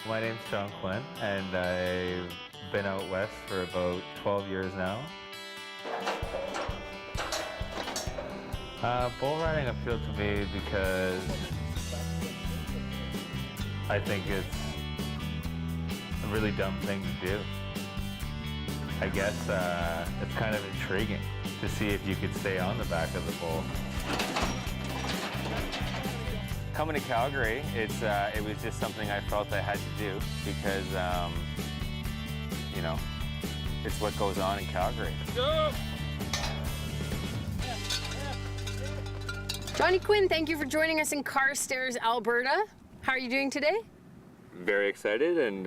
My name's John Quinn, and I've been out west for about 12 years now. Bull riding appealed to me because I think it's a really dumb thing to do. I guess it's kind of intriguing to see if you could stay on the back of the bull. Coming to Calgary, it was just something I felt I had to do because, you know, it's what goes on in Calgary. Go! Johnny Quinn, thank you for joining us in Carstairs, Alberta. How are you doing today? Very excited and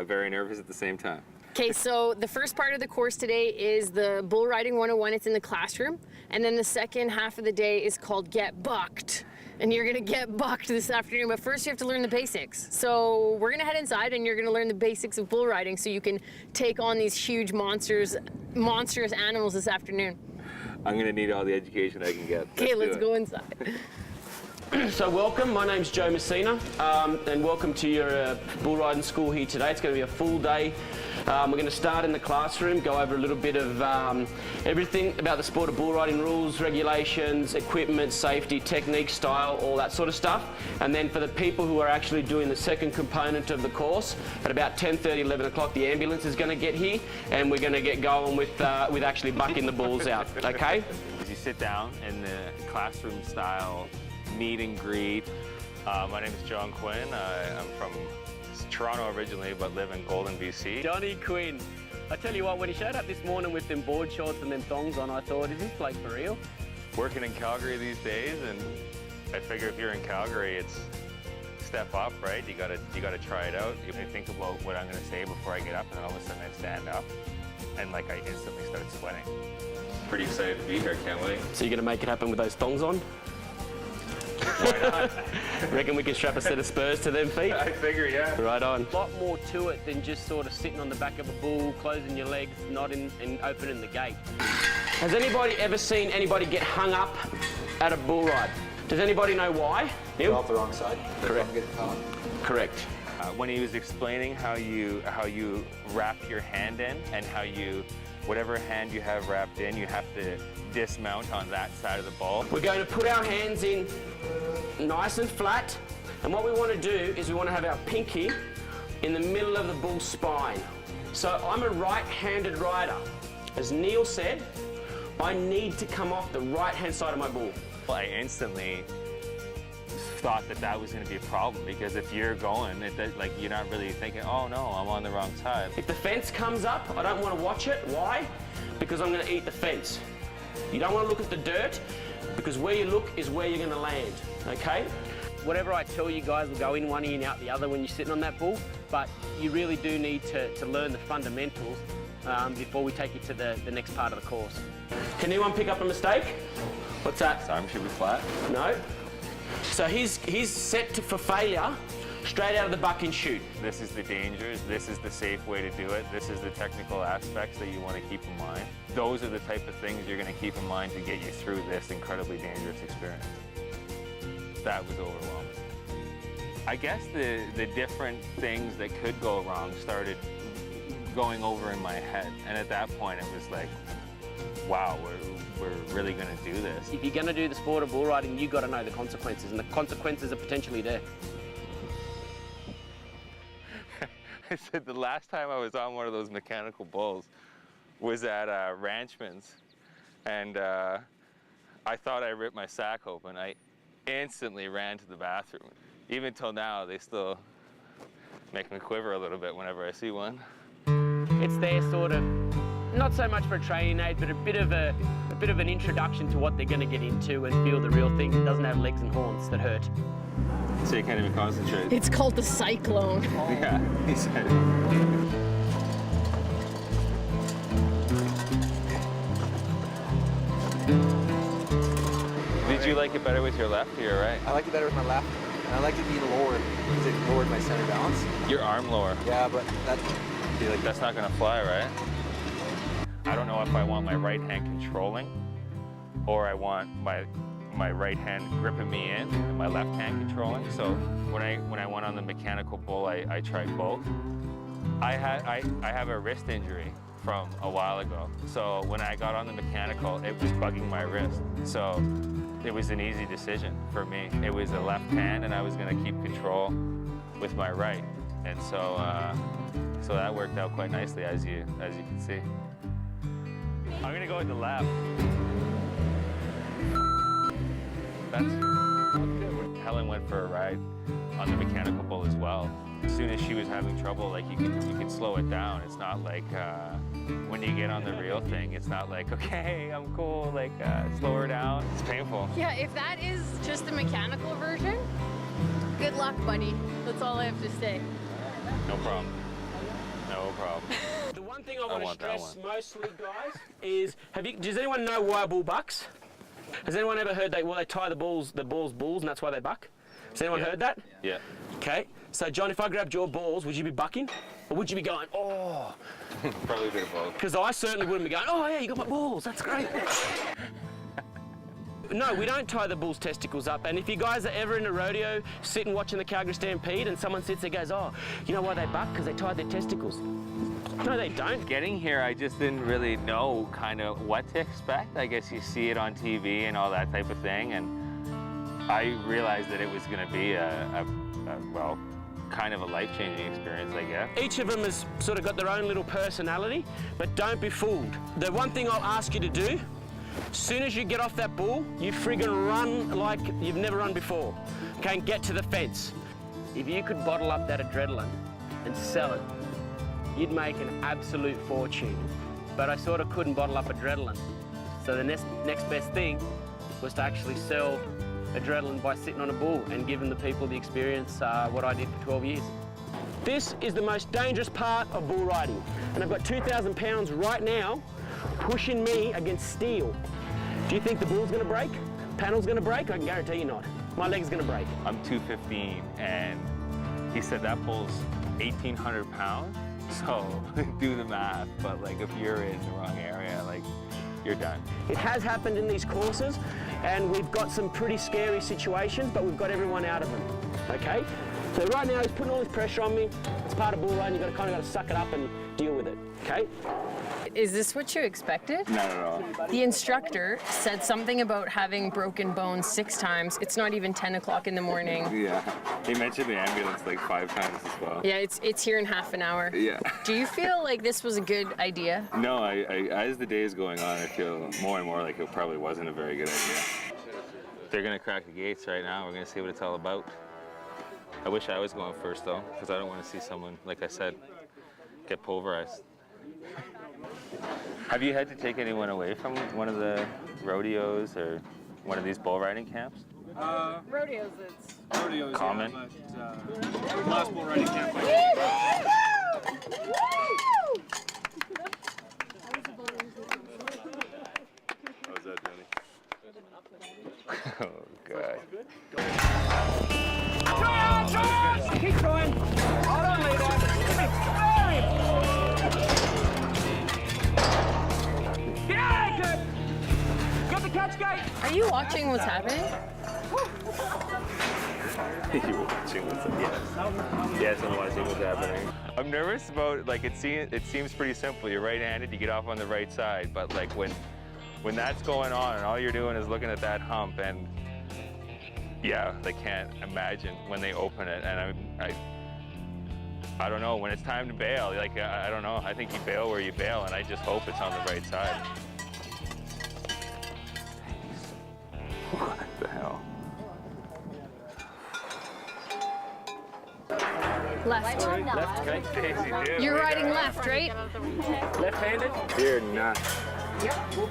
very nervous at the same time. Okay, so the first part of the course today is the Bull Riding 101. It's in the classroom. And then the second half of the day is called Get Bucked. And you're gonna get bucked this afternoon, but first you have to learn the basics. So we're gonna head inside and you're gonna learn the basics of bull riding so you can take on these huge monstrous animals this afternoon. I'm gonna need all the education I can get. Okay, let's go inside. So welcome, my name's Joe Messina, and welcome to your bull riding school here today. It's going to be a full day. We're going to start in the classroom, go over a little bit of everything about the sport of bull riding, rules, regulations, equipment, safety, technique, style, all that sort of stuff. And then for the people who are actually doing the second component of the course, at about 10:30, 11 o'clock, the ambulance is going to get here, and we're going to get going with actually bucking the bulls out, okay? As you sit down in the classroom style meet and greet. My name is John Quinn. I'm from Toronto originally, but live in Golden, BC. Johnny Quinn. I tell you what, when he showed up this morning with them board shorts and them thongs on, I thought, is this bloke for real? Working in Calgary these days, and I figure if you're in Calgary, it's step up, right? You gotta try it out. You think about what I'm gonna say before I get up, and then all of a sudden I stand up, and like I instantly start sweating. Pretty excited to be here, can't wait. So you're gonna make it happen with those thongs on? Why not? Reckon we can strap a set of spurs to them feet? I figure, yeah. Right on. A lot more to it than just sort of sitting on the back of a bull, closing your legs, nodding and opening the gate. Has anybody ever seen anybody get hung up at a bull ride? Does anybody know why? You're off the wrong side. Correct. Correct. When he was explaining how you wrap your hand in and how whatever hand you have wrapped in, you have to dismount on that side of the bull. We're going to put our hands in nice and flat, and what we want to do is we want to have our pinky in the middle of the bull's spine. So I'm a right-handed rider. As Neil said, I need to come off the right-hand side of my bull. Well, I instantly thought that was going to be a problem, because if you're going, like you're not really thinking, oh no, I'm on the wrong side. If the fence comes up, I don't want to watch it. Why? Because I'm going to eat the fence. You don't want to look at the dirt, because where you look is where you're going to land, okay? Whatever I tell you guys will go in one ear and out the other when you're sitting on that bull, but you really do need to learn the fundamentals before we take you to the next part of the course. Can anyone pick up a mistake? What's that? His arm should be flat. No. So he's set for failure straight out of the buck and shoot. This is the dangers, this is the safe way to do it, this is the technical aspects that you want to keep in mind. Those are the type of things you're going to keep in mind to get you through this incredibly dangerous experience. That was overwhelming. I guess the different things that could go wrong started going over in my head, and at that point it was like, wow, we're really going to do this. If you're going to do the sport of bull riding, you've got to know the consequences, and the consequences are potentially there. I said the last time I was on one of those mechanical bulls was at Ranchman's, and I thought I ripped my sack open. I instantly ran to the bathroom. Even till now, they still make me quiver a little bit whenever I see one. It's there sort of, not so much for a training aid, but a bit of an introduction to what they're going to get into and feel the real thing. It doesn't have legs and horns that hurt. So you can't even concentrate. It's called the cyclone. Yeah, he said. Did you like it better with your left or your right? I like it better with my left, and I like it being lower because it lowered my center balance. Your arm lower. Yeah, but that's not gonna fly, right? I don't know if I want my right hand controlling or I want my my right hand gripping me in and my left hand controlling. So when I went on the mechanical bull, I tried both. I have a wrist injury from a while ago. So when I got on the mechanical, it was bugging my wrist. So it was an easy decision for me. It was a left hand and I was gonna keep control with my right. And so so that worked out quite nicely as you can see. I'm gonna go with the left. Helen went for a ride on the mechanical bull as well. As soon as she was having trouble, like you can slow it down. It's not like when you get on the real thing, it's not like, okay, I'm cool, like slow her down. It's painful. Yeah, if that is just the mechanical version, good luck, buddy. That's all I have to say. No problem. No problem. The one thing I want to stress mostly, guys, is does anyone know why a bull bucks? Has anyone ever heard they tie the balls and that's why they buck? Has anyone heard that? Yeah. Okay. So John, if I grabbed your balls, would you be bucking? Or would you be going, oh? Probably a bit of both. Because I certainly wouldn't be going, oh yeah, you got my balls, that's great. No, we don't tie the bull's testicles up. And if you guys are ever in a rodeo, sitting watching the Calgary Stampede and someone sits there and goes, oh, you know why they buck? Because they tie their testicles. No, they don't. Getting here, I just didn't really know kind of what to expect. I guess you see it on TV and all that type of thing. And I realized that it was going to be well, kind of a life-changing experience, I guess. Each of them has sort of got their own little personality, but don't be fooled. The one thing I'll ask you to do, as soon as you get off that bull, you friggin' run like you've never run before. Okay, and get to the fence. If you could bottle up that adrenaline and sell it, you'd make an absolute fortune. But I sort of couldn't bottle up adrenaline. So the next best thing was to actually sell adrenaline by sitting on a bull and giving the people the experience what I did for 12 years. This is the most dangerous part of bull riding. And I've got 2,000 pounds right now pushing me against steel. Do you think the bull's gonna break? Panel's gonna break? I can guarantee you not. My leg's gonna break. I'm 215 and he said that bull's 1,800 pounds. So do the math, but like if you're in the wrong area, like you're done. It has happened in these courses and we've got some pretty scary situations, but we've got everyone out of them, okay? So right now he's putting all this pressure on me. It's part of bull riding, you've got to suck it up and deal with it, okay? Is this what you expected? Not at all. The instructor said something about having broken bones 6 times. It's not even 10 o'clock in the morning. Yeah, he mentioned the ambulance like 5 times as well. Yeah, it's here in half an hour. Yeah. Do you feel like this was a good idea? No, I as the day is going on, I feel more and more like it probably wasn't a very good idea. They're gonna crack the gates right now. We're gonna see what it's all about. I wish I was going first though, because I don't want to see someone, like I said, get pulverized. Have you had to take anyone away from one of the rodeos or one of these bull riding camps? Rodeos, it's common. Yeah, but, last bull riding camp. How's that, Danny? Oh, God. Keep going. Hold on, leader. Yeah, good. Get the catch gate. Are you watching what's happening? You're watching what's happening? Yes, I'm watching what's happening. I'm nervous about, like, it seems pretty simple. You're right-handed, you get off on the right side, but like when that's going on and all you're doing is looking at that hump and yeah, they can't imagine when they open it. And I don't know, when it's time to bail, like, I don't know. I think you bail where you bail, and I just hope it's on the right side. What the hell? Left. Left, okay. Crazy dude. You're riding left, right? Left-handed. You're nuts.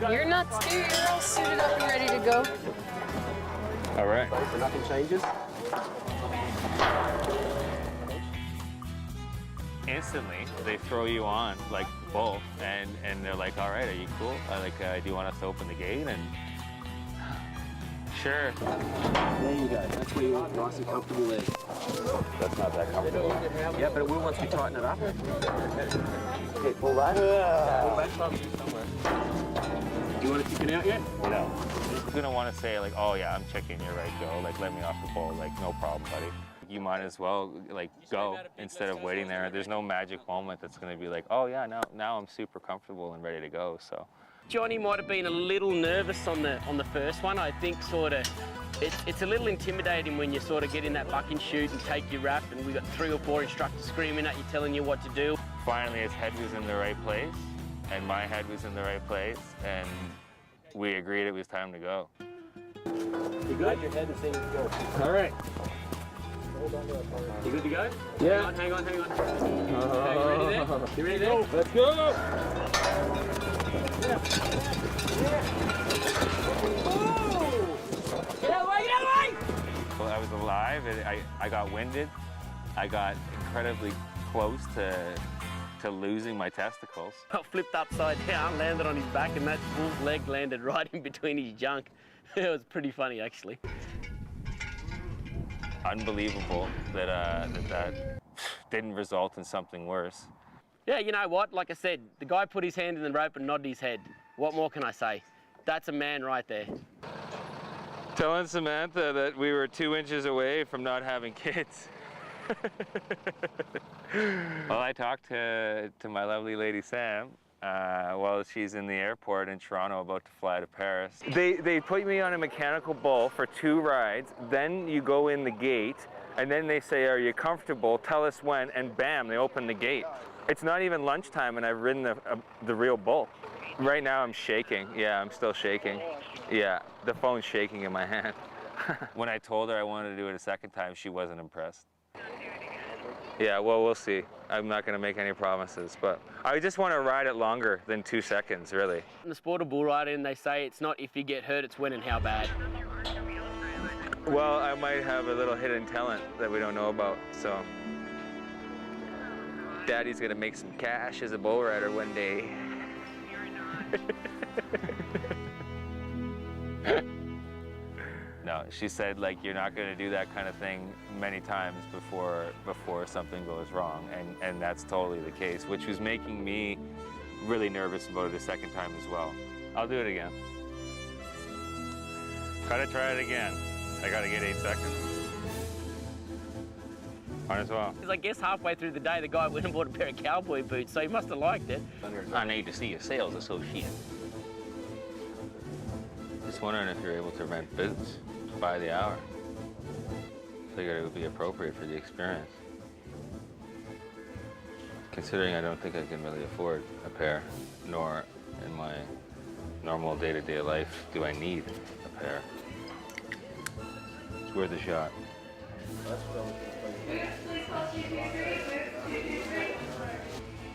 You're nuts too. You're all suited up and ready to go. All right. So nothing changes. Instantly, they throw you on, like, both, and they're like, all right, are you cool? Do you want us to open the gate? And sure. There you go. That's where you're nice and comfortable there. That's not that comfortable. Yeah, but it will once we tighten it up. Okay, pull that. Pull back somewhere. Do you want to kick it out yet? No. gonna want to say like, oh yeah, I'm checking your right, Joe. Like, let me off the bull. Like, no problem, buddy. You might as well like go instead of waiting there. There's no magic moment that's gonna be like, oh yeah, now I'm super comfortable and ready to go. So Johnny might have been a little nervous on the first one. I think sort of it's a little intimidating when you sort of get in that buck and shoot and take your rap, and we got 3 or 4 instructors screaming at you, telling you what to do. finally his head was in the right place, and my head was in the right place, and we agreed it was time to go. You good? Your head and things go. All right. You good to go? Yeah. Hang on. Okay, you ready there? You ready there? Let's go! Get out of the way, get out of the way! Well, I was alive, and I got winded. I got incredibly close to losing my testicles. Got flipped upside down, landed on his back, and that bull's leg landed right in between his junk. It was pretty funny, actually. Unbelievable that that didn't result in something worse. Yeah, you know what? Like I said, the guy put his hand in the rope and nodded his head. What more can I say? That's a man right there. Telling Samantha that we were 2 inches away from not having kids. Well, I talked to my lovely lady Sam while she's in the airport in Toronto about to fly to Paris. They put me on a mechanical bull for 2 rides, then you go in the gate, and then they say, are you comfortable? Tell us when, and bam, they open the gate. It's not even lunchtime and I've ridden the real bull. Right now I'm shaking. Yeah, I'm still shaking. Yeah, the phone's shaking in my hand. When I told her I wanted to do it a second time, she wasn't impressed. Yeah, well, we'll see. I'm not going to make any promises, but I just want to ride it longer than 2 seconds, really. In the sport of bull riding, they say it's not if you get hurt, it's when and how bad. Well, I might have a little hidden talent that we don't know about, so. Daddy's going to make some cash as a bull rider one day. No, she said, like, you're not going to do that kind of thing many times before something goes wrong, and that's totally the case, which was making me really nervous about it a second time as well. I'll do it again. Gotta try it again. I gotta get 8 seconds. Might as well. Because I guess halfway through the day, the guy went and bought a pair of cowboy boots, so he must have liked it. I need to see a sales associate. Just wondering if you're able to rent boots by the hour. Figured it would be appropriate for the experience. Considering I don't think I can really afford a pair, nor in my normal day-to-day life do I need a pair. It's worth a shot.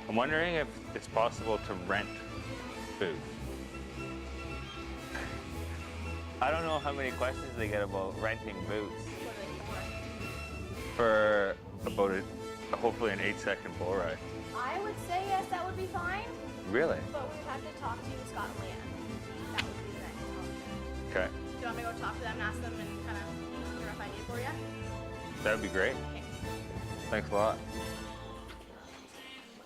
I'm wondering if it's possible to rent boots. I don't know how many questions they get about renting boots for about hopefully an 8-second bull ride. I would say yes, that would be fine. Really? But we'd have to talk to Scotland. That would be the next option. Okay. Do you want me to go talk to them and ask them and kind of get a rough idea for you? That would be great. Okay. Thanks a lot.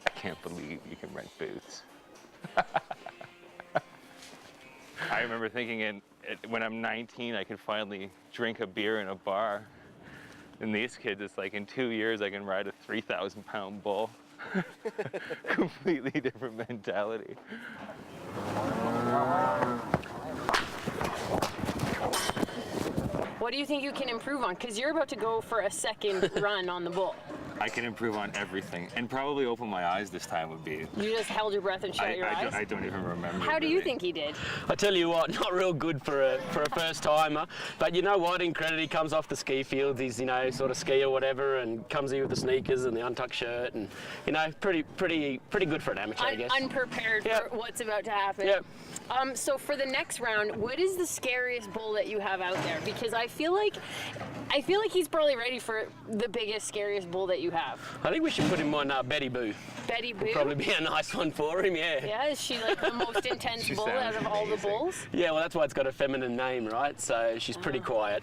I can't believe you can rent boots. I remember thinking when I'm 19, I can finally drink a beer in a bar. And these kids, it's like in 2 years, I can ride a 3,000-pound bull. Completely different mentality. What do you think you can improve on? Because you're about to go for a second run on the bull. I can improve on everything, and probably open my eyes this time would be. You just held your breath and shut your eyes? I don't even remember. How do you think he did? I tell you what, not real good for a first timer. But you know what? In credit, he comes off the ski field. He's sort of ski or whatever, and comes in with the sneakers and the untucked shirt, and pretty good for an amateur, I guess. Unprepared for what's about to happen. Yep. So for the next round, what is the scariest bull that you have out there? Because I feel like he's probably ready for the biggest, scariest bull that you have. I think we should put him on Betty Boo. Betty Boo? Probably be a nice one for him, yeah. Yeah, is she like the most intense bull out of all the bulls? Yeah, well, that's why it's got a feminine name, right? So she's pretty quiet.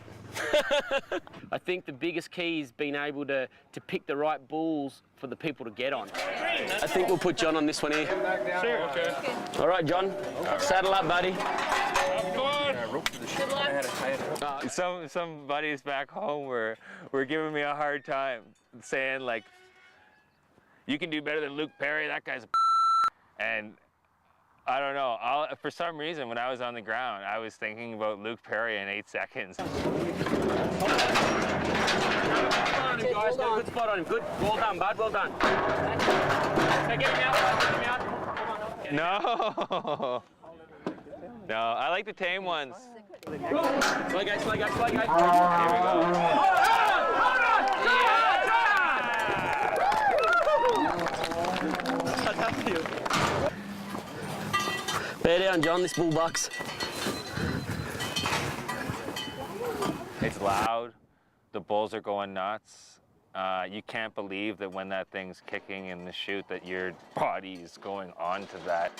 I think the biggest key is being able to pick the right bulls for the people to get on. I think we'll put John on this one here. Sure, okay. All right, John, saddle up, buddy. Rope to the ship. Some buddies back home were giving me a hard time, saying like, you can do better than Luke Perry, that guy's a and I don't know, for some reason when I was on the ground, I was thinking about Luke Perry in 8 seconds. Well done, guys. Got a good spot on him. Good. Well done, bud. Well done. Hey, get him out. Get him out. No. No, I like the tame ones. Slow guy, slow guy, slow guy. Here we go. Bear down, John. This bull bucks. It's loud. The bulls are going nuts. You can't believe that when that thing's kicking in the chute that your body is going onto that.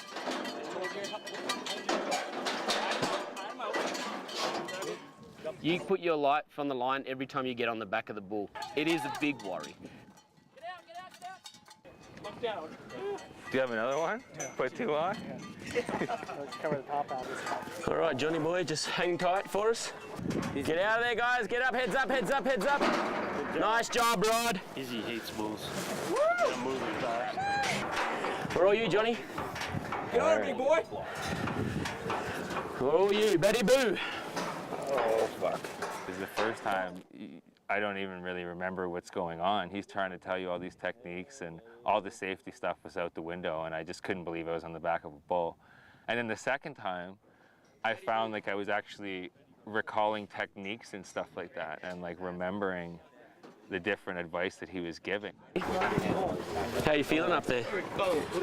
You put your light from the line every time you get on the back of the bull. It is a big worry. Do you have another one? Yeah. Put 2 on? Let's cover the top out. All right, Johnny boy, just hang tight for us. Get out of there, guys. Get up, heads up, heads up, heads up. Nice job, Rod. Izzy hates bulls. Where are you, Johnny? Get on, big boy. Where are you, Betty Boo? Oh, fuck. This is the first time I don't even really remember what's going on. He's trying to tell you all these techniques and all the safety stuff was out the window and I just couldn't believe I was on the back of a bull. And then the second time, I found like I was actually recalling techniques and stuff like that and like remembering the different advice that he was giving. How you feeling up there?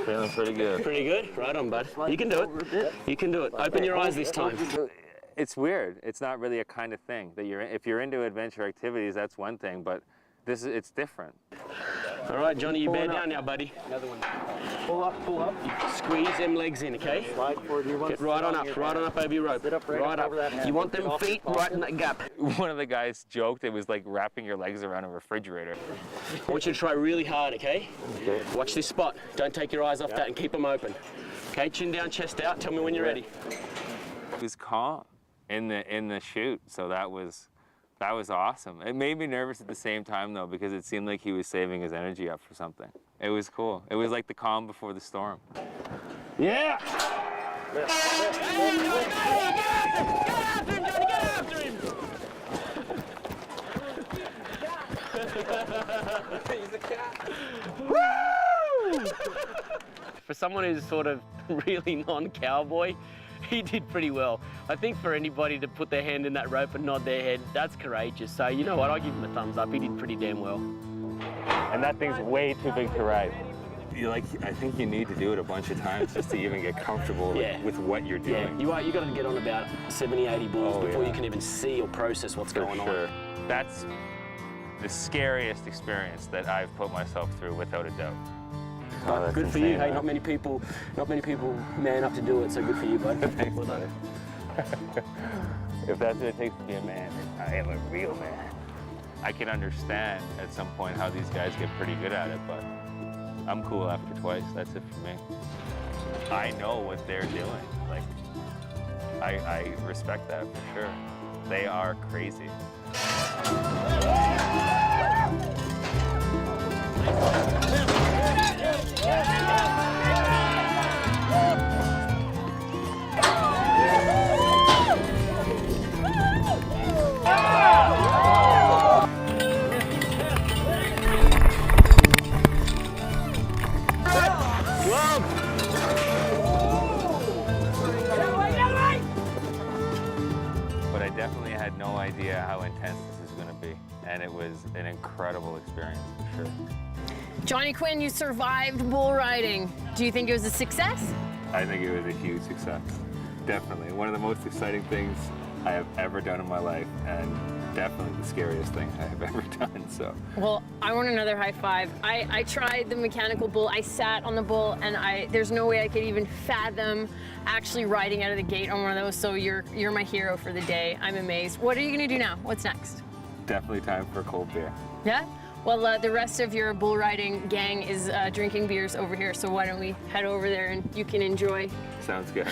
Feeling pretty good. Pretty good? Right on, bud. You can do it. You can do it. Open your eyes this time. It's weird. It's not really a kind of thing that if you're into adventure activities, that's one thing, but it's different. All right, Johnny, you bear down now, buddy. Another one. Pull up, pull up. Squeeze them legs in, okay? Slide forward. Get right on up over your rope. Sit up right up. over that hand. You want them feet right in that gap. One of the guys joked it was like wrapping your legs around a refrigerator. I want you to try really hard, okay? Okay. Watch this spot. Don't take your eyes off that and keep them open. Okay, chin down, chest out. Tell me when you're ready. It was calm in the chute, so that was awesome. It made me nervous at the same time though, because it seemed like he was saving his energy up for something. It was cool. It was like the calm before the storm. Yeah! Get after him, Johnny! Get after him! He's a cat. Woo! For someone who's sort of really non-cowboy, he did pretty well. I think for anybody to put their hand in that rope and nod their head, that's courageous. So you know what, I'll give him a thumbs up. He did pretty damn well. And that thing's way too big to ride. I think you need to do it a bunch of times just to even get comfortable with what you're doing. Yeah, you got to get on about 70, 80 bulls before yeah. you can even see or process what's going on. That's the scariest experience that I've put myself through, without a doubt. Oh, good for you. Hey, not many people man up to do it, so good for you, bud. Thanks, buddy. If that's what it takes to be a man, I am a real man. I can understand at some point how these guys get pretty good at it, but I'm cool after twice. That's it for me. I know what they're doing. Like, I respect that for sure. They are crazy. But I definitely had no idea how intense this is going to be. And it was an incredible experience, for sure. Johnny Quinn, you survived bull riding. Do you think it was a success? I think it was a huge success. Definitely. One of the most exciting things I have ever done in my life, and definitely the scariest thing I have ever done, so. Well, I want another high five. I tried the mechanical bull. I sat on the bull, and there's no way I could even fathom actually riding out of the gate on one of those, so you're my hero for the day. I'm amazed. What are you gonna do now? What's next? Definitely time for a cold beer. Yeah? Well, the rest of your bull riding gang is drinking beers over here, so why don't we head over there and you can enjoy. Sounds good.